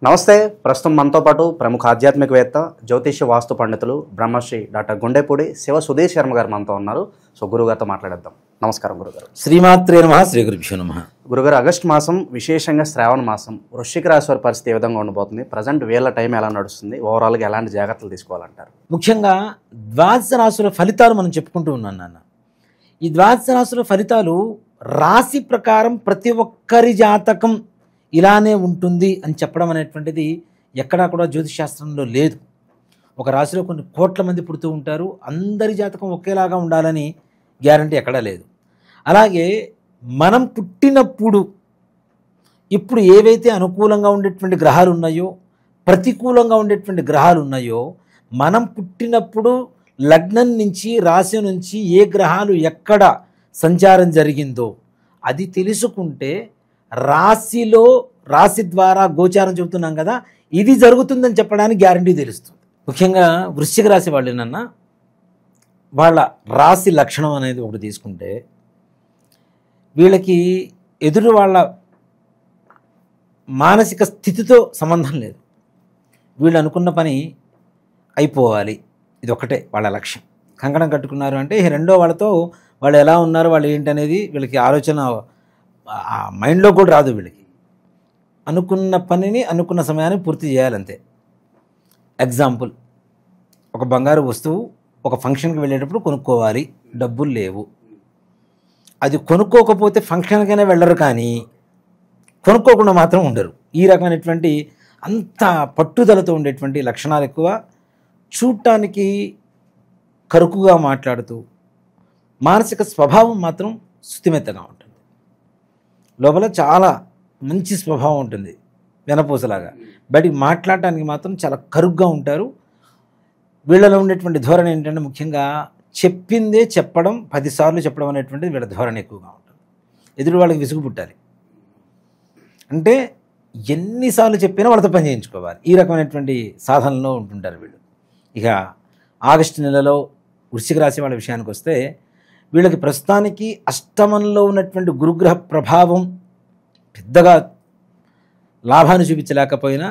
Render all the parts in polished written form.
నమస్తే. ప్రస్తుతం మనతో పాటు ప్రముఖ ఆధ్యాత్మికవేత్త, జ్యోతిష్య వాస్తు పండితులు బ్రహ్మశ్రీ డాక్టర్ గుండెపూడి శివ సుధీర్ శర్మ గారు మనతో ఉన్నారు. సో గురుగారితో మాట్లాడేద్దాం. నమస్కారం గురుగారు. శ్రీమాత్రే నమః. శ్రీ గురుభ్యో నమః. గురుగారు, ఆగస్టు మాసం, విశేషంగా శ్రావణ మాసం, వృశ్చిక రాశి వారి పరిస్థితి ఏ విధంగా ఉండబోతుంది? ప్రజెంట్ వీళ్ళ టైం ఎలా నడుస్తుంది? ఓవరాల్గా ఎలాంటి జాగ్రత్తలు తీసుకోవాలంటారు? ముఖ్యంగా ద్వాదశ రాశుల ఫలితాలు మనం చెప్పుకుంటూ ఉన్నాను నాన్న. ఈ ద్వాదశ రాశుల ఫలితాలు రాశి ప్రకారం ప్రతి ఒక్కరి జాతకం ఇలానే ఉంటుంది అని చెప్పడం అనేటువంటిది ఎక్కడా కూడా జ్యోతిష్ శాస్త్రంలో లేదు. ఒక రాశిలో కొన్ని కోట్ల మంది పుడుతూ ఉంటారు, అందరి జాతకం ఒకేలాగా ఉండాలని గ్యారంటీ ఎక్కడా లేదు. అలాగే మనం పుట్టినప్పుడు ఇప్పుడు ఏవైతే అనుకూలంగా ఉండేటువంటి గ్రహాలు ఉన్నాయో, ప్రతికూలంగా ఉండేటువంటి గ్రహాలు ఉన్నాయో, మనం పుట్టినప్పుడు లగ్నం నుంచి రాశి నుంచి ఏ గ్రహాలు ఎక్కడ సంచారం జరిగిందో అది తెలుసుకుంటే రాశి ద్వారా గోచారం చెబుతున్నాం కదా, ఇది జరుగుతుందని చెప్పడానికి గ్యారంటీ తెలుస్తుంది. ముఖ్యంగా వృశ్చిక రాశి వాళ్ళేనన్నా వాళ్ళ రాశి లక్షణం అనేది ఒకటి తీసుకుంటే వీళ్ళకి ఎదురు వాళ్ళ మానసిక స్థితితో సంబంధం లేదు. వీళ్ళు అనుకున్న పని అయిపోవాలి, ఇది ఒకటే వాళ్ళ లక్ష్యం. కంకణం కట్టుకున్నారు అంటే రెండో వాళ్ళతో వాళ్ళు ఎలా ఉన్నారు, వాళ్ళు ఏంటనేది వీళ్ళకి ఆలోచన మైండ్లో కూడా రాదు. వీళ్ళకి అనుకున్న పనిని అనుకున్న సమయాన్ని పూర్తి చేయాలంతే. ఎగ్జాంపుల్, ఒక బంగారు వస్తువు ఒక ఫంక్షన్కి వెళ్ళేటప్పుడు కొనుక్కోవాలి, డబ్బులు లేవు. అది కొనుక్కోకపోతే ఫంక్షన్కైనా వెళ్ళరు, కానీ కొనుక్కోకుండా మాత్రం ఉండరు. ఈ రకమైనటువంటి అంత పట్టుదలతో ఉండేటువంటి లక్షణాలు ఎక్కువ. చూడటానికి కరుకుగా మాట్లాడుతూ మానసిక స్వభావం మాత్రం స్థితిమెత్తగా ఉంటుంది. లోపల చాలా మంచి స్వభావం ఉంటుంది, వెనపూసలాగా. బయటికి మాట్లాడటానికి మాత్రం చాలా కరుగ్గా ఉంటారు. వీళ్ళలో ఉండేటువంటి ధోరణి ఏంటంటే ముఖ్యంగా చెప్పిందే చెప్పడం, 10 సార్లు చెప్పడం అనేటువంటిది వీళ్ళ ధోరణి ఎక్కువగా ఉంటుంది. ఎదురు వాళ్ళకి విసుగు పుట్టాలి అంటే ఎన్నిసార్లు చెప్పినా వాళ్ళతో పని చేయించుకోవాలి. ఈ రకమైనటువంటి సాధనలో ఉంటుంటారు వీళ్ళు. ఇక ఆగస్టు నెలలో వృశ్చిక రాశి వాళ్ళ విషయానికి వస్తే వీళ్ళకి ప్రస్తుతానికి అష్టమంలో ఉన్నటువంటి గురుగ్రహ ప్రభావం పెద్దగా లాభాన్ని చూపించలేకపోయినా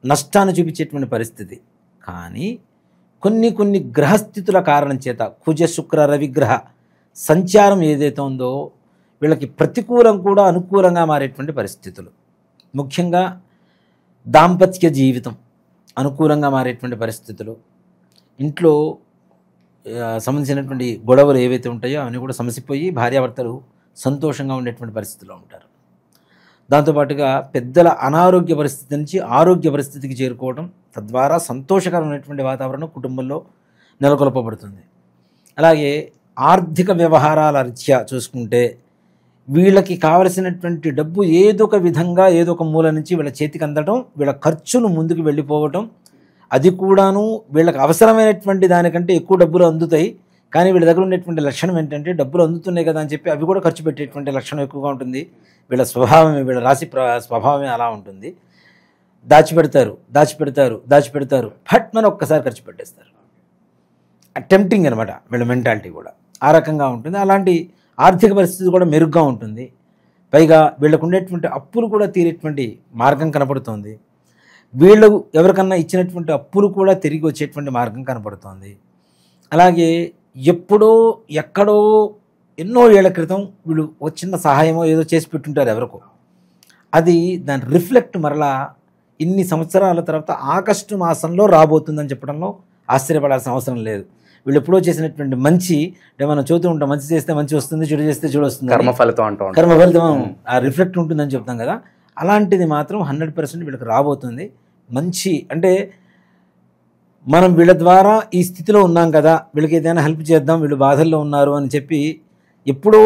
నష్టాన్ని చూపించేటువంటి పరిస్థితి. కానీ కొన్ని గ్రహస్థితుల కారణం చేత కుజ శుక్ర రవిగ్రహ సంచారం ఏదైతే ఉందో వీళ్ళకి ప్రతికూలం కూడా అనుకూలంగా మారేటువంటి పరిస్థితులు. ముఖ్యంగా దాంపత్య జీవితం అనుకూలంగా మారేటువంటి పరిస్థితులు, ఇంట్లో సంబంధించినటువంటి గొడవలు ఏవైతే ఉంటాయో అవన్నీ కూడా సమసిపోయి భార్యాభర్తలు సంతోషంగా ఉండేటువంటి పరిస్థితిలో ఉంటారు. దాంతోపాటుగా పెద్దల అనారోగ్య పరిస్థితి నుంచి ఆరోగ్య పరిస్థితికి చేరుకోవడం, తద్వారా సంతోషకరమైనటువంటి వాతావరణం కుటుంబంలో నెలకొల్పబడుతుంది. అలాగే ఆర్థిక వ్యవహారాల రీత్యా చూసుకుంటే వీళ్ళకి కావలసినటువంటి డబ్బు ఏదో ఒక విధంగా ఏదో ఒక మూల నుంచి వీళ్ళ చేతికి అందడం, వీళ్ళ ఖర్చులు ముందుకు వెళ్ళిపోవటం, అది కూడాను వీళ్ళకి అవసరమైనటువంటి దానికంటే ఎక్కువ డబ్బులు అందుతాయి. కానీ వీళ్ళ దగ్గర ఉండేటువంటి లక్షణం ఏంటంటే డబ్బులు అందుతున్నాయి కదా అని చెప్పి అవి కూడా ఖర్చు పెట్టేటువంటి లక్షణం ఎక్కువగా ఉంటుంది. వీళ్ళ స్వభావమే, వీళ్ళ రాశి స్వభావమే అలా ఉంటుంది. దాచిపెడతారు ఫట్ మన ఒక్కసారి ఖర్చు పెట్టేస్తారు. టెంప్టింగ్ అనమాట వీళ్ళ మెంటాలిటీ కూడా ఆ రకంగా ఉంటుంది. అలాంటి ఆర్థిక పరిస్థితి కూడా మెరుగ్గా ఉంటుంది. పైగా వీళ్ళకు ఉండేటువంటి అప్పులు కూడా తీరేటువంటి మార్గం కనపడుతుంది. వీళ్ళు ఎవరికన్నా ఇచ్చినటువంటి అప్పులు కూడా తిరిగి వచ్చేటువంటి మార్గం కనపడుతుంది. అలాగే ఎప్పుడో ఎక్కడో ఎన్నో ఏళ్ల క్రితం వీళ్ళు ఒక చిన్న సహాయమో ఏదో చేసి పెట్టుంటారు ఎవరికో, అది దాని రిఫ్లెక్ట్ మరలా ఇన్ని సంవత్సరాల తర్వాత ఆగస్టు మాసంలో రాబోతుందని చెప్పడంలో ఆశ్చర్యపడాల్సిన అవసరం లేదు. వీళ్ళు ఎప్పుడో చేసినటువంటి మంచి అంటే మనం చూస్తూ ఉంటాం, మంచి చేస్తే మంచి వస్తుంది, చెడు చేస్తే చెడు వస్తుంది, కర్మ ఫలితం ఆ రిఫ్లెక్ట్ ఉంటుందని చెప్తాం కదా. అలాంటిది మాత్రం 100% వీళ్ళకి రాబోతుంది. మంచి అంటే మనం వీళ్ళ ద్వారా ఈ స్థితిలో ఉన్నాం కదా, వీళ్ళకి ఏదైనా హెల్ప్ చేద్దాం, వీళ్ళు బాధల్లో ఉన్నారు అని చెప్పి ఎప్పుడో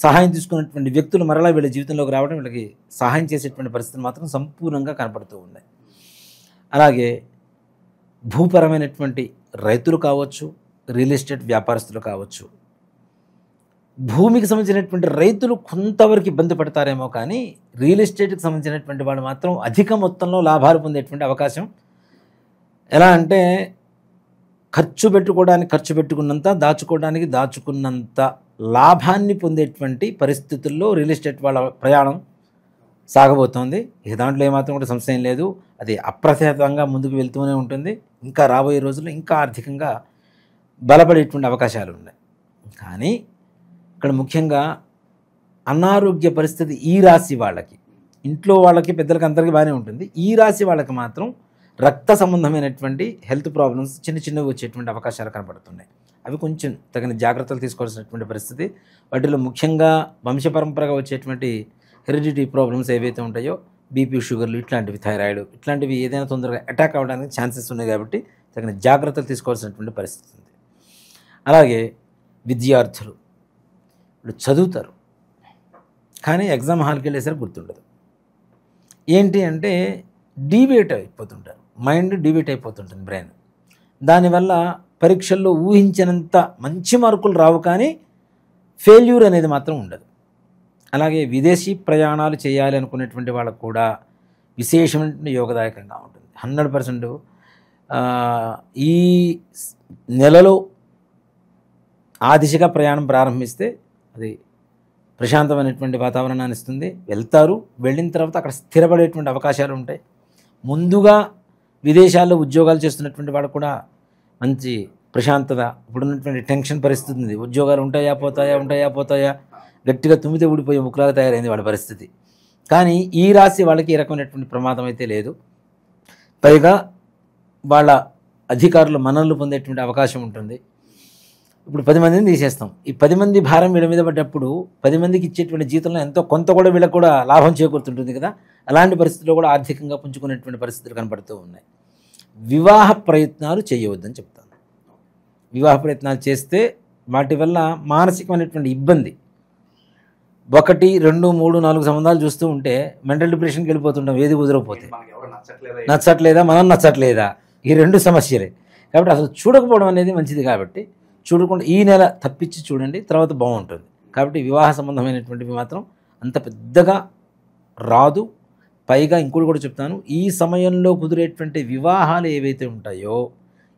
సహాయం తీసుకున్నటువంటి వ్యక్తులు మరలా వీళ్ళ జీవితంలోకి రావడం, వీళ్ళకి సహాయం చేసేటువంటి పరిస్థితులు మాత్రం సంపూర్ణంగా కనపడుతూ ఉన్నాయి. అలాగే భూపరమైనటువంటి రైతులు కావచ్చు, రియల్ ఎస్టేట్ వ్యాపారస్తులు కావచ్చు, భూమికి సంబంధించినటువంటి రైతులు కొంతవరకు ఇబ్బంది పడతారేమో, కానీ రియల్ ఎస్టేట్కి సంబంధించినటువంటి వాళ్ళు మాత్రం అధిక మొత్తంలో లాభాలు పొందేటువంటి అవకాశం. ఎలా అంటే ఖర్చు పెట్టుకున్నంత, దాచుకున్నంత లాభాన్ని పొందేటువంటి పరిస్థితుల్లో రియల్ ఎస్టేట్ వాళ్ళ ప్రయాణం సాగబోతోంది. ఇక దాంట్లో ఏమాత్రం కూడా సంశయం లేదు. అది అప్రతిహతంగా ముందుకు వెళ్తూనే ఉంటుంది. ఇంకా రాబోయే రోజుల్లో ఇంకా ఆర్థికంగా బలపడేటువంటి అవకాశాలు ఉన్నాయి. కానీ ఇక్కడ ముఖ్యంగా అనారోగ్య పరిస్థితి ఈ రాశి వాళ్ళకి, ఇంట్లో వాళ్ళకి పెద్దలకి అందరికీ బాగానే ఉంటుంది. ఈ రాశి వాళ్ళకి మాత్రం రక్త సంబంధమైనటువంటి హెల్త్ ప్రాబ్లమ్స్ చిన్న చిన్నవి వచ్చేటువంటి అవకాశాలు కనబడుతున్నాయి. అవి కొంచెం తగిన జాగ్రత్తలు తీసుకోవాల్సినటువంటి పరిస్థితి. వాటిలో ముఖ్యంగా వంశపరంపరగా వచ్చేటువంటి హెరిడిటీ ప్రాబ్లమ్స్ ఏవైతే ఉంటాయో, బీపీ, షుగర్లు ఇట్లాంటివి, థైరాయిడ్ ఇట్లాంటివి ఏదైనా తొందరగా అటాక్ అవ్వడానికి ఛాన్సెస్ ఉన్నాయి. కాబట్టి తగిన జాగ్రత్తలు తీసుకోవాల్సినటువంటి పరిస్థితి ఉంది. అలాగే విద్యార్థులు ఇప్పుడు చదువుతారు, కానీ ఎగ్జామ్ హాల్కి వెళ్ళేసరికి గుర్తుండదు. ఏంటి అంటే డీవియేట్ అయిపోతుంటారు, మైండ్ డీవియేట్ అయిపోతుంటుంది బ్రెయిన్. దానివల్ల పరీక్షల్లో ఊహించినంత మంచి మార్కులు రావు, కానీ ఫెయిల్యూర్ అనేది మాత్రం ఉండదు. అలాగే విదేశీ ప్రయాణాలు చేయాలి అనుకునేటువంటి వాళ్ళకు కూడా విశేషమైన యోగదాయకంగా ఉంటుంది. 100% ఈ నెలలో ఆ దిశగా ప్రయాణం ప్రారంభిస్తే అది ప్రశాంతమైనటువంటి వాతావరణాన్ని ఇస్తుంది. వెళ్తారు, వెళ్ళిన తర్వాత అక్కడ స్థిరపడేటువంటి అవకాశాలు ఉంటాయి. ముందుగా విదేశాల్లో ఉద్యోగాలు చేస్తున్నటువంటి వాళ్ళు కూడా మంచి ప్రశాంతత, ఇప్పుడున్నటువంటి టెన్షన్ పరిస్థితి ఉంది. ఉద్యోగాలు ఉంటాయా పోతాయా గట్టిగా తుమ్మితే ఊడిపోయే ముక్కులాగా తయారైంది వాళ్ళ పరిస్థితి. కానీ ఈ రాశి వాళ్ళకి ఈ రకమైనటువంటి ప్రమాదం అయితే లేదు. పైగా వాళ్ళ అధికారులు మన్ననలు పొందేటువంటి అవకాశం ఉంటుంది. ఇప్పుడు 10 మందిని తీసేస్తాం. ఈ 10 మంది భారం వీళ్ళ మీద పడ్డప్పుడు 10 మందికి ఇచ్చేటువంటి జీతంలో ఎంతో కొంత కూడా వీళ్ళకు కూడా లాభం చేకూరుతుంటుంది కదా. అలాంటి పరిస్థితుల్లో కూడా ఆర్థికంగా పుంజుకునేటువంటి పరిస్థితులు కనపడుతూ ఉన్నాయి. వివాహ ప్రయత్నాలు చేయవద్దని చెప్తాను. వివాహ ప్రయత్నాలు చేస్తే వాటి వల్ల మానసికమైనటువంటి ఇబ్బంది, 1, 2, 3, 4 సంబంధాలు చూస్తూ ఉంటే మెంటల్ డిప్రెషన్కి వెళ్ళిపోతుంటాం. ఏది కుదరకపోతే, నచ్చట్లేదా, మనం నచ్చట్లేదా, ఈ 2 సమస్యలే. కాబట్టి అసలు చూడకపోవడం అనేది మంచిది. కాబట్టి చూడకుండా ఈ నెల తప్పించి చూడండి, తర్వాత బాగుంటుంది. కాబట్టి వివాహ సంబంధమైనటువంటివి మాత్రం అంత పెద్దగా రాదు. పైగా ఇంకోటి కూడా చెప్తాను, ఈ సమయంలో కుదిరేటువంటి వివాహాలు ఏవైతే ఉంటాయో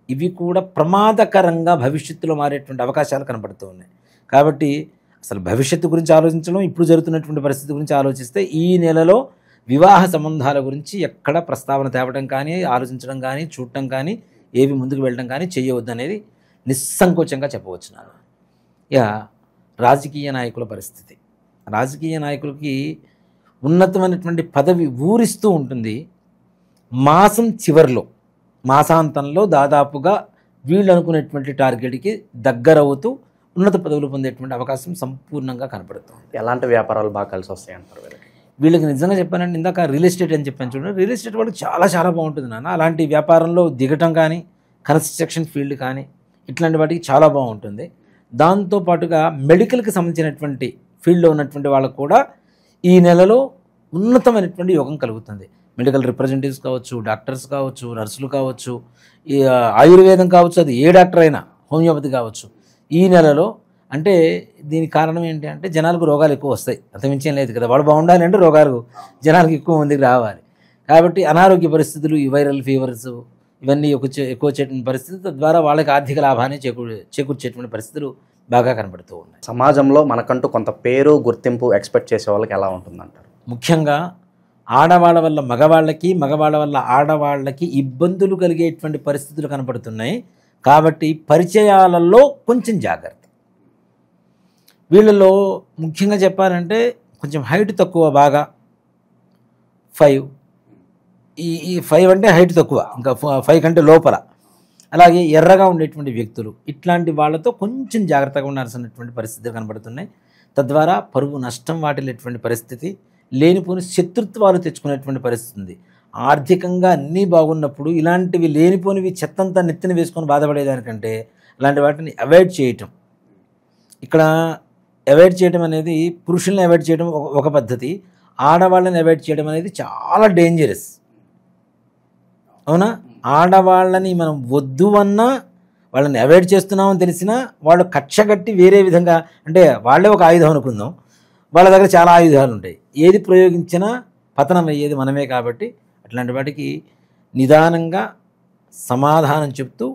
ఇవి కూడా ప్రమాదకరంగా భవిష్యత్తులో మారేటువంటి అవకాశాలు కనబడుతూ ఉన్నాయి. కాబట్టి అసలు భవిష్యత్తు గురించి ఆలోచించడం, ఇప్పుడు జరుగుతున్నటువంటి పరిస్థితి గురించి ఆలోచిస్తే ఈ నెలలో వివాహ సంబంధాల గురించి ఎక్కడ ప్రస్తావన తేవడం కానీ, ఆలోచించడం కానీ, చూడటం కానీ, ఏవి ముందుకు వెళ్ళడం కానీ చేయవద్దు అనేది నిస్సంకోచంగా చెప్పవచ్చు. ఇక రాజకీయ నాయకుల పరిస్థితి, రాజకీయ నాయకులకి ఉన్నతమైనటువంటి పదవి ఊరిస్తూ ఉంటుంది. మాసం చివరిలో, మాసాంతంలో దాదాపుగా వీళ్ళు అనుకునేటువంటి టార్గెట్కి దగ్గరవుతూ ఉన్నత పదవులు పొందేటువంటి అవకాశం సంపూర్ణంగా కనపడుతుంది. ఎలాంటి వ్యాపారాలు బాగా కలిసి వస్తాయి అంటారు వీళ్ళకి? నిజంగా చెప్పానంటే ఇందాక రియల్ ఎస్టేట్ అని చెప్పాను చూడండి, రియల్ ఎస్టేట్ వాళ్ళకి చాలా బాగుంటుంది నాన్న. అలాంటి వ్యాపారంలో దిగటం కానీ, కన్స్ట్రక్షన్ ఫీల్డ్ కానీ ఇట్లాంటి వాటికి చాలా బాగుంటుంది. దాంతోపాటుగా మెడికల్కి సంబంధించినటువంటి ఫీల్డ్లో ఉన్నటువంటి వాళ్ళకు కూడా ఈ నెలలో ఉన్నతమైనటువంటి యోగం కలుగుతుంది. మెడికల్ రిప్రజెంటేటివ్స్ కావచ్చు, డాక్టర్స్ కావచ్చు, నర్సులు కావచ్చు, ఈ ఆయుర్వేదం కావచ్చు, అది ఏ డాక్టర్ అయినా, హోమియోపతి కావచ్చు. ఈ నెలలో అంటే దీనికి కారణం ఏంటి అంటే జనాలకు రోగాలు ఎక్కువ వస్తాయి, అంతమించి ఏం లేదు కదా. వాడు బాగుండాలి అంటే రోగాలు జనాలకు ఎక్కువ మందికి రావాలి. కాబట్టి అనారోగ్య పరిస్థితులు, ఈ వైరల్ ఫీవర్స్ ఇవన్నీ ఎక్కువ వచ్చేటువంటి పరిస్థితి, తద్వారా వాళ్ళకి ఆర్థిక లాభాన్ని చేకూర్చేటువంటి పరిస్థితులు బాగా కనబడుతూ ఉన్నాయి. సమాజంలో మనకంటూ కొంత పేరు, గుర్తింపు ఎక్స్పెక్ట్ చేసే వాళ్ళకి ఎలా ఉంటుందంటారు? ముఖ్యంగా ఆడవాళ్ళ వల్ల మగవాళ్ళకి, మగవాళ్ళ వల్ల ఆడవాళ్ళకి ఇబ్బందులు కలిగేటువంటి పరిస్థితులు కనపడుతున్నాయి. కాబట్టి పరిచయాలలో కొంచెం జాగ్రత్త. వీళ్ళలో ముఖ్యంగా చెప్పాలంటే కొంచెం హైట్ తక్కువ, బాగా 5, ఈ 5 అంటే హైట్ తక్కువ, ఇంకా 5 కంటే లోపల, అలాగే ఎర్రగా ఉండేటువంటి వ్యక్తులు, ఇట్లాంటి వాళ్ళతో కొంచెం జాగ్రత్తగా ఉండాల్సినటువంటి పరిస్థితులు కనబడుతున్నాయి. తద్వారా పరువు నష్టం వాటిల్లేటువంటి పరిస్థితి, లేనిపోని శత్రుత్వాలు తెచ్చుకునేటువంటి పరిస్థితి ఉంది. ఆర్థికంగా అన్నీ బాగున్నప్పుడు ఇలాంటివి లేనిపోనివి చెత్తంతా నెత్తిన వేసుకొని బాధపడేదానికంటే ఇలాంటి వాటిని అవాయిడ్ చేయటం. ఇక్కడ అవాయిడ్ చేయడం అనేది, పురుషుల్ని అవాయిడ్ చేయడం ఒక పద్ధతి, ఆడవాళ్ళని అవాయిడ్ చేయడం అనేది చాలా డేంజరస్. అవునా? ఆడవాళ్ళని మనం వద్దు అన్నా, వాళ్ళని అవాయిడ్ చేస్తున్నామని తెలిసినా వాళ్ళు కక్షగట్టి వేరే విధంగా, అంటే వాళ్ళే ఒక ఆయుధం అనుకుందాం, వాళ్ళ దగ్గర చాలా ఆయుధాలు ఉంటాయి, ఏది ప్రయోగించినా పతనం అయ్యేది మనమే. కాబట్టి అట్లాంటి వాటికి నిదానంగా సమాధానం చెప్తూ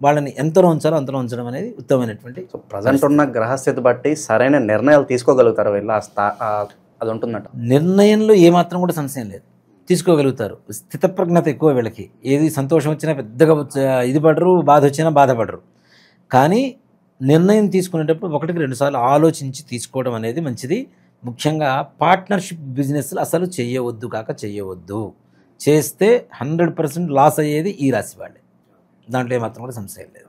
వాళ్ళని ఎంతలో ఉంచాలో అంతలో ఉంచడం అనేది ఉత్తమమైనటువంటి. ప్రజెంట్ ఉన్న గ్రహస్థితి బట్టి సరైన నిర్ణయాలు తీసుకోగలుగుతారు వీళ్ళు, అది ఉంటుందట. నిర్ణయంలో ఏమాత్రం కూడా సంశయం లేదు, తీసుకోగలుగుతారు. స్థితప్రజ్ఞత ఎక్కువ వీళ్ళకి. ఏది సంతోషం వచ్చినా పెద్దగా ఇది పడరు, బాధ వచ్చినా బాధపడరు. కానీ నిర్ణయం తీసుకునేటప్పుడు ఒకటికి 2 సార్లు ఆలోచించి తీసుకోవడం అనేది మంచిది. ముఖ్యంగా పార్ట్నర్షిప్ బిజినెస్లు అసలు చేయవద్దు. చేస్తే 100% లాస్ అయ్యేది ఈ రాశి వాళ్ళే, దాంట్లో ఏమాత్రం కూడా సంశయం లేదు.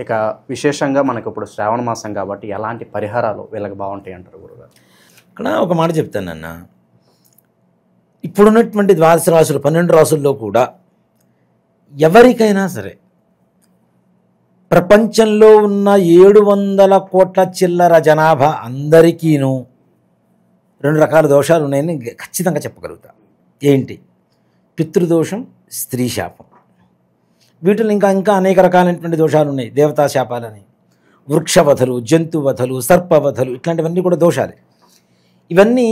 ఇక విశేషంగా మనకు ఇప్పుడు శ్రావణ మాసం కాబట్టి ఎలాంటి పరిహారాలు వీళ్ళకి బాగుంటాయి అంటారు గురుగారు? ఇక్కడ ఒక మాట చెప్తానన్న, ఇప్పుడున్నటువంటి 12 రాశులు 12 రాసుల్లో కూడా ఎవరికైనా సరే ప్రపంచంలో ఉన్న 700 కోట్ల చిల్లర జనాభా అందరికీను 2 రకాల దోషాలు ఉన్నాయని ఖచ్చితంగా చెప్పగలుగుతా. ఏంటి? పితృదోషం, స్త్రీ శాపం. వీటిలో ఇంకా అనేక రకాలైనటువంటి దోషాలు ఉన్నాయి. దేవతా శాపాలని, వృక్షవధలు, జంతువధలు, సర్పవధలు, ఇట్లాంటివన్నీ కూడా దోషాలే. ఇవన్నీ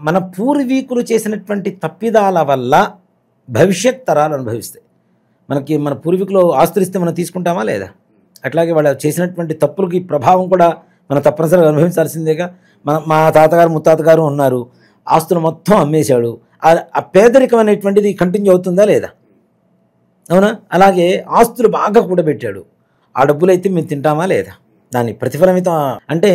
మన పూర్వీకులు చేసినటువంటి తప్పిదాల వల్ల భవిష్యత్ తరాలు అనుభవిస్తాయి. మన పూర్వీకులు ఆస్తులు ఇస్తే మనం తీసుకుంటామా లేదా? అట్లాగే వాళ్ళు చేసినటువంటి తప్పులకి ప్రభావం కూడా మనం తప్పనిసరిగా అనుభవించాల్సిందేగా. మా తాతగారు ముత్తాతగారు ఉన్నారు, ఆస్తులు మొత్తం అమ్మేశాడు. ఆ పేదరికం అనేటువంటిది కంటిన్యూ అవుతుందా లేదా? అవునా? అలాగే ఆస్తులు బాగా కూడబెట్టాడు, ఆ డబ్బులు అయితే మేము తింటామా లేదా? దాని ప్రతిఫలమితం అంటే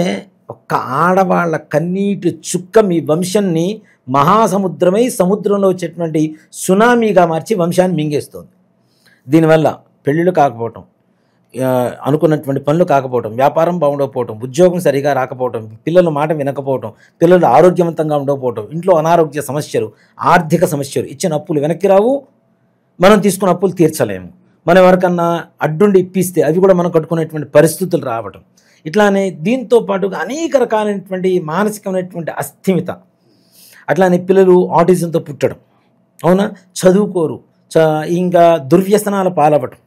ఒక్క ఆడవాళ్ళ కన్నీటి చుక్క మీ వంశాన్ని మహాసముద్రమై సముద్రంలో వచ్చేటువంటి సునామీగా మార్చి వంశాన్ని మింగేస్తుంది. దీనివల్ల పెళ్ళిళ్ళు కాకపోవటం, అనుకున్నటువంటి పనులు కాకపోవటం, వ్యాపారం బాగుండకపోవటం, ఉద్యోగం సరిగా రాకపోవటం, పిల్లల మాట వినకపోవటం, పిల్లలు ఆరోగ్యవంతంగా ఉండకపోవటం, ఇంట్లో అనారోగ్య సమస్యలు, ఆర్థిక సమస్యలు, ఇచ్చిన అప్పులు వెనక్కి రావు, మనం తీసుకున్న అప్పులు తీర్చలేము, మనం ఎవరికన్నా అడ్డుండి ఇప్పిస్తే అవి కూడా మనం కట్టుకునేటువంటి పరిస్థితులు రావటం, ఇట్లానే దీంతో పాటుగా అనేక రకాలైనటువంటి మానసికమైనటువంటి అస్థిమిత, అట్లానే పిల్లలు ఆటిజంతో పుట్టడం, అవునా, చదువుకోరు, ఇంకా దుర్వ్యసనాల పాలవటం.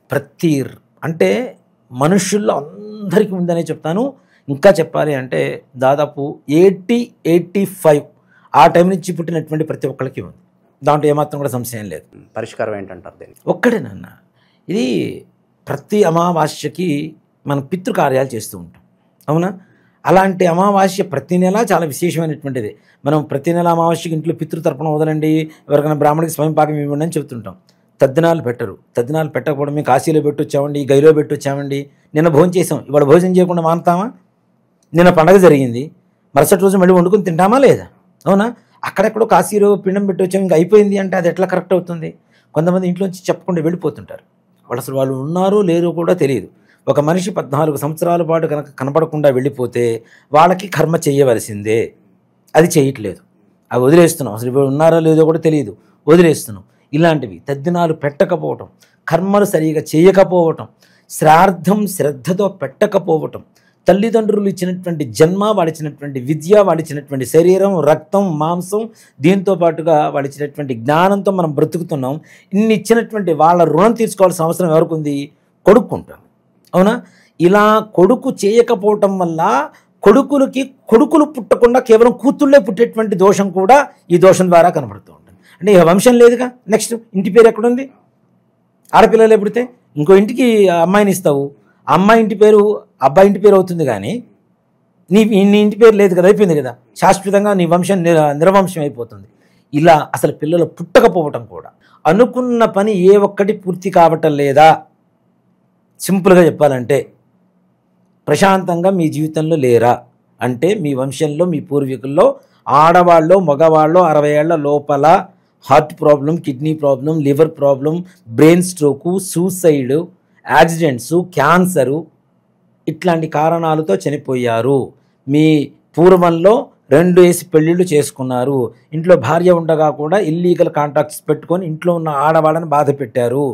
అంటే మనుషుల్లో అందరికీ ఉందనే చెప్తాను. ఇంకా చెప్పాలి అంటే దాదాపు 80-85 ఆ టైం నుంచి పుట్టినటువంటి ప్రతి ఒక్కరికి ఉంది. దాంట్లో ఏమాత్రం కూడా సంశయం లేదు. పరిష్కారం ఏంటంటారు దీనికి? ఒక్కడేనన్న, ఇది ప్రతి అమావాస్యకి మనం పితృకార్యాలు చేస్తూ ఉంటాం, అవునా? అలాంటి అమావాస్య ప్రతి నెల చాలా విశేషమైనటువంటిది. మనం ప్రతి నెల అమావాస్యకి ఇంట్లో పితృతర్పణ వదలండి, ఎవరికైనా బ్రాహ్మణికి స్వయం పాకం ఇవ్వండి అని చెప్తుంటాం. తద్దినాలు పెట్టరు. తద్దినాలు పెట్టకపోవడం, మేము కాశీలో పెట్టొచ్చామండి, గైలో పెట్టొచ్చామండి, నిన్న భోజనం చేసాం, ఇవాళ భోజనం చేయకుండా మానుతామా? నిన్న పండగ జరిగింది, మరుసటి రోజు మళ్ళీ వండుకొని తింటామా లేదా? అవునా? అక్కడెక్కడో కాశీలో పిండం పెట్టొచ్చాము, ఇంకా అయిపోయింది అంటే అది ఎట్లా కరెక్ట్ అవుతుంది? కొంతమంది ఇంట్లోంచి చెప్పకుండా వెళ్ళిపోతుంటారు. వాళ్ళు ఉన్నారో లేరో కూడా తెలియదు. ఒక మనిషి 14 సంవత్సరాల పాటు కనుక కనపడకుండా వెళ్ళిపోతే వాళ్ళకి కర్మ చేయవలసిందే. అది చేయట్లేదు, అవి వదిలేస్తున్నాం. అసలు ఇప్పుడు ఉన్నారో లేదో కూడా తెలియదు, వదిలేస్తున్నాం. ఇలాంటివి తద్దినాలు పెట్టకపోవటం, కర్మలు సరిగా చేయకపోవటం, శ్రాద్ధం శ్రద్ధతో పెట్టకపోవటం, తల్లిదండ్రులు ఇచ్చినటువంటి జన్మ, వాళ్ళు ఇచ్చినటువంటి విద్య, వాళ్ళు ఇచ్చినటువంటి శరీరం, రక్తం, మాంసం, దీంతో పాటుగా వాళ్ళు ఇచ్చినటువంటి జ్ఞానంతో మనం బ్రతుకుతున్నాం. ఇన్ని ఇచ్చినటువంటి వాళ్ళ రుణం తీర్చుకోవాల్సిన అవసరం ఎవరికి ఉంది? కొడుకుంటాం, అవునా? ఇలా కొడుకు చేయకపోవటం వల్ల కొడుకులు పుట్టకుండా కేవలం కూతుళ్ళే పుట్టేటువంటి దోషం కూడా ఈ దోషం ద్వారా కనబడుతూ ఉంటుంది. అంటే ఇక వంశం లేదుగా. నెక్స్ట్ ఇంటి పేరు ఎక్కడుంది? ఆడపిల్లలే పుడితే ఇంకో ఇంటికి అమ్మాయిని ఇస్తావు, అమ్మాయి ఇంటి పేరు అబ్బాయి ఇంటి పేరు అవుతుంది, కానీ నీ ఇంటి పేరు లేదు కదా, అయిపోయింది కదా, శాశ్వతంగా నీ వంశం నిర్వంశం అయిపోతుంది. ఇలా అసలు పిల్లలు పుట్టకపోవటం కూడా, అనుకున్న పని ఏ ఒక్కటి పూర్తి కావటం లేదా. సింపుల్గా చెప్పాలంటే ప్రశాంతంగా మీ జీవితంలో లేరా అంటే మీ వంశంలో, మీ పూర్వీకుల్లో ఆడవాళ్ళు మగవాళ్ళు 60 ఏళ్ల లోపల heart problem, kidney problem, liver problem, brain stroke, suicide, accidents, cancer, ఇట్లాంటి కారణాలతో చనిపోయారు. మీ పూర్వంలో 2 వేసి పెళ్ళిళ్ళు చేసుకున్నారు, ఇంట్లో భార్య ఉండగా కూడా ఇల్లీగల్ కాంటాక్ట్స్ పెట్టుకొని ఇంట్లో ఉన్న ఆడవాళ్ళని బాధ పెట్టారు.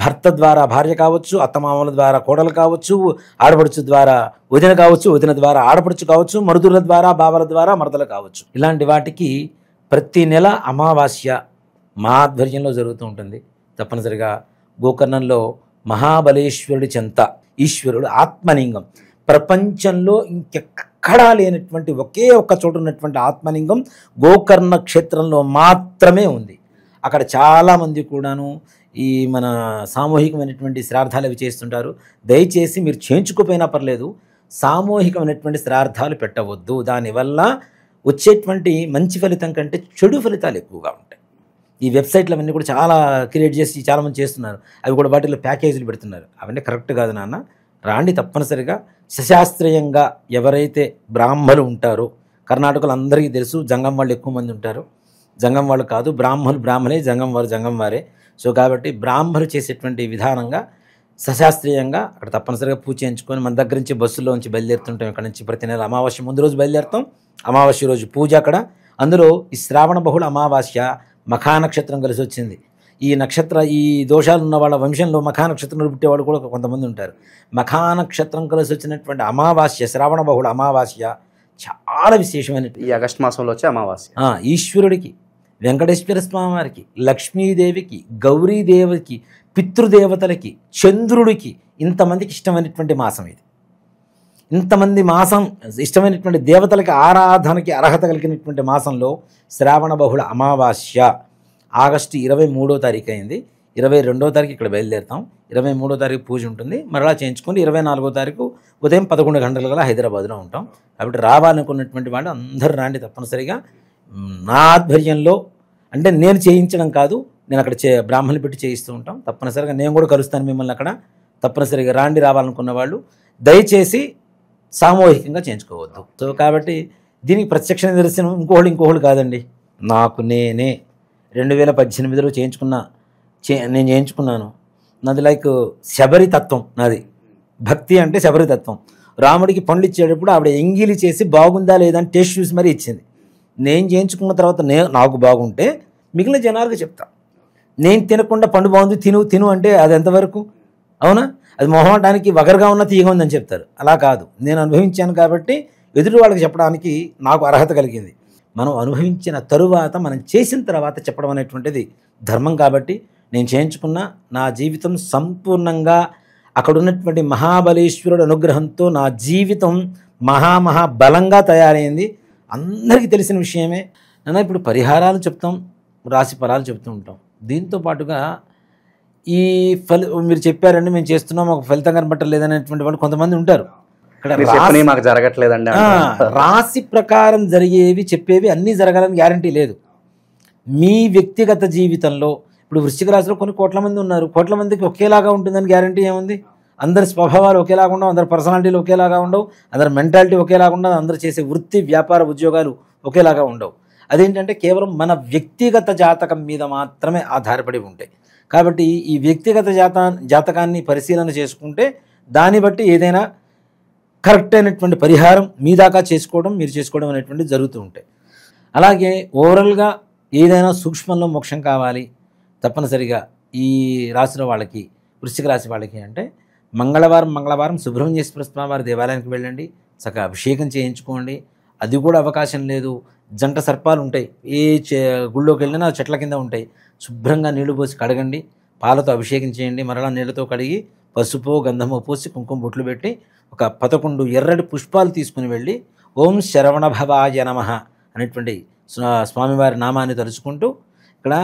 భర్త ద్వారా భార్య కావచ్చు, అత్తమామల ద్వారా కోడలు కావచ్చు, ఆడపడుచు ద్వారా వదిన కావచ్చు, వదిన ద్వారా ఆడపడుచు కావచ్చు, మరుదుల ద్వారా బావల ద్వారా మరదలు కావచ్చు. ఇలాంటి వాటికి ప్రతి నెల అమావాస్య మా ఆధ్వర్యంలో జరుగుతూ ఉంటుంది. తప్పనిసరిగా గోకర్ణంలో మహాబలేశ్వరుడి చెంత ఈశ్వరుడు ఆత్మలింగం, ప్రపంచంలో ఇంకెక్కడా లేనటువంటి ఒకే ఒక్క చోట ఉన్నటువంటి ఆత్మలింగం గోకర్ణ క్షేత్రంలో మాత్రమే ఉంది. అక్కడ చాలామంది కూడాను ఈ మన సామూహికమైనటువంటి శ్రాద్ధాలు అవి చేస్తుంటారు. దయచేసి మీరు చేయించుకోపోయినా పర్లేదు, సామూహికమైనటువంటి శ్రాద్ధాలు పెట్టవద్దు. దానివల్ల వచ్చేటువంటి మంచి ఫలితం కంటే చెడు ఫలితాలు ఎక్కువగా ఉంటాయి. ఈ వెబ్సైట్లు అవన్నీ కూడా చాలా క్రియేట్ చేసి చాలామంది చేస్తున్నారు. అవి కూడా వాటిలో ప్యాకేజీలు పెడుతున్నారు. అవన్నీ కరెక్ట్ కాదు నాన్న. రాండి తప్పనిసరిగా. సశాస్త్రీయంగా ఎవరైతే బ్రాహ్మలు ఉంటారో, కర్ణాటకలో అందరికీ తెలుసు జంగం వాళ్ళు ఎక్కువ మంది ఉంటారు. జంగం వాళ్ళు కాదు, బ్రాహ్మలే, జంగం వారే. సో కాబట్టి బ్రాహ్మలు చేసేటువంటి విధానంగా సశాస్త్రీయంగా అక్కడ తప్పనిసరిగా పూజ చేయించుకొని మన దగ్గర నుంచి బస్సులో నుంచి బయలుదేరుతుంటాం. ఇక్కడ నుంచి ప్రతి నెల అమావాస్య ముందు రోజు బయలుదేరుతాం. అమావాస్య రోజు పూజ అక్కడ. అందులో ఈ శ్రావణ బహుళ అమావాస్య మఖా నక్షత్రం కలిసి వచ్చింది. ఈ దోషాలు ఉన్న వాళ్ళ వంశంలో మఖా నక్షత్రంలో పుట్టేవాడు కూడా కొంతమంది ఉంటారు. మఖా నక్షత్రం కలిసి వచ్చినటువంటి అమావాస్య, శ్రావణ బహుళ అమావాస్య చాలా విశేషమైన ఈ ఆగస్టు మాసంలో వచ్చే అమావాస్య. ఈశ్వరుడికి, వెంకటేశ్వర స్వామి వారికి, లక్ష్మీదేవికి, గౌరీదేవికి, పితృదేవతలకి, చంద్రుడికి, ఇంతమందికి ఇష్టమైనటువంటి మాసం ఇది. ఇంతమంది మాసం ఇష్టమైనటువంటి దేవతలకి ఆరాధనకి అర్హత కలిగినటువంటి మాసంలో శ్రావణ బహుళ అమావాస్య ఆగస్టు 23వ తారీఖు అయింది. 22వ తారీఖు ఇక్కడ బయలుదేరుతాం. 23వ తారీఖు పూజ ఉంటుంది. మరలా చేయించుకొని 24వ తారీఖు ఉదయం 11 గంటల గల హైదరాబాద్లో ఉంటాం. కాబట్టి రావాలనుకున్నటువంటి వాళ్ళు అందరూ రాండి తప్పనిసరిగా. నా ఆధ్వర్యంలో, అంటే నేను చేయించడం కాదు, నేను అక్కడ బ్రాహ్మణులు పెట్టి చేయిస్తూ ఉంటాం. తప్పనిసరిగా నేను కూడా కలుస్తాను మిమ్మల్ని అక్కడ. తప్పనిసరిగా రాండి. రావాలనుకున్న వాళ్ళు దయచేసి సామూహికంగా చేయించుకోవద్దు. సో కాబట్టి దీనికి ప్రత్యక్ష నిదర్శనం ఇంకోళ్ళు కాదండి. నాకు నేనే 2018లో నేను చేయించుకున్నాను. నాది లైక్ శబరి తత్వం. నాది భక్తి అంటే శబరి తత్వం. రాముడికి పండ్లు ఇచ్చేటప్పుడు ఆవిడ ఎంగిలి చేసి బాగుందా లేదా అని టేస్ట్ చూసి మరీ ఇచ్చింది. నేను చేయించుకున్న తర్వాత నాకు బాగుంటే మిగిలిన జనాలకు చెప్తా. నేను తినకుండా పండు బాగుంది తిను అంటే అది ఎంతవరకు? అవునా? అది మొహమాటానికి వగరుగా ఉన్న తీయగా ఉందని చెప్తారు. అలా కాదు, నేను అనుభవించాను కాబట్టి ఎదుటి వాళ్ళకి చెప్పడానికి నాకు అర్హత కలిగింది. మనం అనుభవించిన తరువాత, మనం చేసిన తర్వాత చెప్పడం అనేటువంటిది ధర్మం. కాబట్టి నేను చేయించుకున్న నా జీవితం సంపూర్ణంగా అక్కడ ఉన్నటువంటి మహాబలేశ్వరుడు అనుగ్రహంతో నా జీవితం మహాబలంగా తయారైంది. అందరికీ తెలిసిన విషయమే. నన్ను ఇప్పుడు పరిహారాలు చెప్తాం, రాశి ఫలాలు చెప్తూ ఉంటాం. దీంతో పాటుగా ఈ మీరు చెప్పారండి మేము చేస్తున్నాం, ఒక ఫలితం కనబట్టలేదనేటువంటి వాళ్ళు కొంతమంది ఉంటారు. ఇక్కడ మాకు జరగట్లేదండి. రాశి ప్రకారం జరిగేవి చెప్పేవి అన్నీ జరగాలని గ్యారంటీ లేదు. మీ వ్యక్తిగత జీవితంలో ఇప్పుడు వృశ్చిక రాశిలో కొన్ని కోట్ల మంది ఉన్నారు. కోట్ల మందికి ఒకేలాగా ఉంటుందని గ్యారంటీ ఏముంది? అందరి స్వభావాలు ఒకేలాగా ఉండవు, అందరి పర్సనాలిటీలు ఒకేలాగా ఉండవు, అందరి మెంటాలిటీ ఒకేలాగా ఉండదు, అందరు చేసే వృత్తి వ్యాపార ఉద్యోగాలు ఒకేలాగా ఉండవు. అదేంటంటే కేవలం మన వ్యక్తిగత జాతకం మీద మాత్రమే ఆధారపడి ఉంటాయి. కాబట్టి ఈ వ్యక్తిగత జాతకాన్ని పరిశీలన చేసుకుంటే దాన్ని బట్టి ఏదైనా కరెక్ట్ అయినటువంటి పరిహారం మీ దాకా మీరు చేసుకోవడం అనేటువంటి జరుగుతూ ఉంటాయి. అలాగే ఓవరాల్గా ఏదైనా సూక్ష్మంలో మోక్షం కావాలి తప్పనిసరిగా ఈ రాశిలో వాళ్ళకి, వృశ్చిక రాశి వాళ్ళకి అంటే మంగళవారం సుబ్రహ్మణ్యేశ్వర స్వామి వారి దేవాలయానికి వెళ్ళండి, చక్కగా అభిషేకం చేయించుకోండి. అది కూడా అవకాశం లేదు, జంట సర్పాలు ఉంటాయి, ఏ గుళ్ళోకి వెళ్ళినా చెట్ల కింద ఉంటాయి. శుభ్రంగా నీళ్లు పోసి కడగండి, పాలతో అభిషేకం చేయండి, మరలా నీళ్లతో కడిగి పసుపు గంధము పోసి కుంకుమ బొట్లు పెట్టి ఒక 11 ఎర్రటి పుష్పాలు తీసుకుని వెళ్ళి ఓం శరవణ భవాయ నమః అనేటువంటి స్వామివారి నామాన్ని తలుచుకుంటూ, ఇక్కడ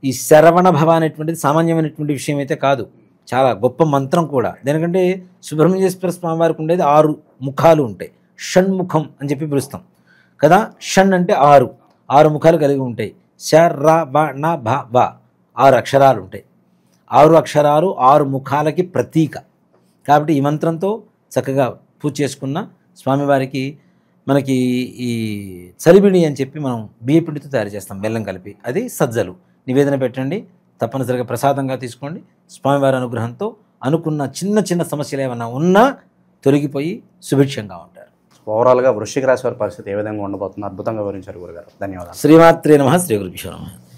ఈ శరవణ భవ అనేటువంటిది సామాన్యమైనటువంటి విషయం అయితే కాదు, చాలా గొప్ప మంత్రం కూడా. ఎందుకంటే సుబ్రహ్మణ్యేశ్వర స్వామివారికి ఉండేది 6 ముఖాలు ఉంటాయి, షణ్ముఖం అని చెప్పి పిలుస్తాం కదా. షణ్ అంటే 6 ముఖాలు కలిగి ఉంటాయి. శరవణ భవ 6 అక్షరాలు ఉంటాయి. 6 అక్షరాలు 6 ముఖాలకి ప్రతీక. కాబట్టి ఈ మంత్రంతో చక్కగా పూజ చేసుకున్న స్వామివారికి మనకి ఈ చలిబిడి అని చెప్పి మనం బియ్యపిండితో తయారు చేస్తాం, బెల్లం కలిపి, అది సజ్జలు నివేదన పెట్టండి. తప్పనిసరిగా ప్రసాదంగా తీసుకోండి. స్వామివారి అనుగ్రహంతో అనుకున్న చిన్న సమస్యలు ఏమైనా ఉన్నా తొలగిపోయి సుభిక్షంగా ఉంటారు. ఓవరాల్గా వృశ్చిక రాశి వారి పరిస్థితి ఏ విధంగా ఉండబోతుందో అద్భుతంగా వివరించారు గురుగారు. ధన్యవాదాలు. శ్రీమాత్రే నమః. శ్రీ గురుభ్యో నమః.